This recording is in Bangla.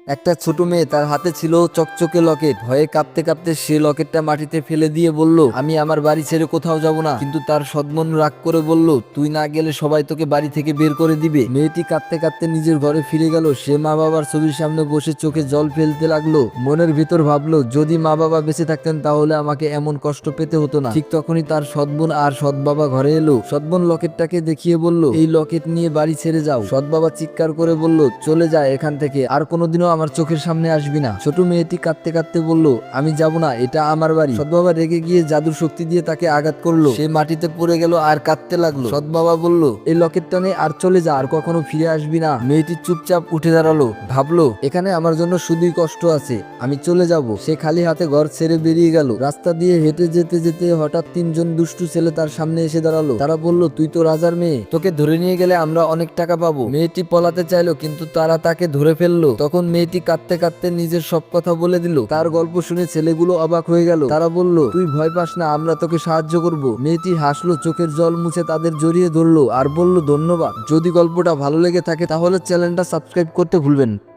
একটা ছোট মেয়ে, তার হাতে ছিল চকচকে লকেট। ভয়ে কাঁপতে কাঁপতে সে লকেটটা মাটিতে ফেলে দিয়ে বলল, আমি আমার বাড়ি ছেড়ে কোথাও যাব না। কিন্তু তার সৎমন রাগ করে বলল, তুই না গেলে সবাই তোকে বাড়ি থেকে বের করে দিবে। মেয়েটি কাঁদতে কাঁদতে নিজের ঘরে ফিরে গেল। সে মা বাবার ছবির সামনে বসে চোখে জল ফেলতে লাগলো। মনের ভিতর ভাবলো, যদি মা বাবা বেঁচে থাকতেন তাহলে আমাকে এমন কষ্ট পেতে হতো না। ঠিক তখনই তার সৎবোন আর সৎ বাবা ঘরে এলো। সৎবোন লকেটটাকে দেখিয়ে বলল, এই লকেট নিয়ে বাড়ি ছেড়ে যাও। সৎ বাবা চিৎকার করে বলল, চলে যায় এখান থেকে, আর কোনোদিনও আমার চোখের সামনে আসবি না। ছোট মেয়েটি কাঁদতে কাঁদতে বলল, আমি যাব না, এটা আমার বাড়ি। সৎ বাবা রেগে গিয়ে জাদুর শক্তি দিয়ে তাকে আঘাত করলো। সে মাটিতে পড়ে গেল আর কাঁদতে লাগলো। সৎ বাবা বলল, এই লকেটটা নে আর চলে যা, আর কখনো ফিরে আসবি না। মেয়েটি চুপচাপ উঠে দাঁড়ালো। ভাবলো, এখানে আমার জন্য শুধুই কষ্ট আছে, আমি চলে যাব। সে খালি হাতে ঘর ছেড়ে বেরিয়ে গেল। রাস্তা দিয়ে হেঁটে যেতে যেতে হঠাৎ তিনজন দুষ্টু ছেলে তার সামনে এসে দাঁড়ালো। তারা বলল, তুই তো রাজার মেয়ে, তোকে ধরে নিয়ে গেলে আমরা অনেক টাকা পাবো। মেয়েটি পলাতে চাইলো, কিন্তু তারা তাকে ধরে ফেললো। তখন মেয়েটি কাঁদতে কাঁদতে নিজের সব কথা বলে দিল। তার গল্প শুনে ছেলেগুলো অবাক হয়ে গেল। তারা বলল, তুই ভয় পাস না, আমরা তোকে সাহায্য করব। মেয়েটি হাসলো, চোখের জল মুছে তাদের জড়িয়ে ধরলো আর বলল, ধন্যবাদ। যদি গল্পটা ভালো লেগে থাকে তাহলে চ্যানেলটা সাবস্ক্রাইব করতে ভুলবেন না।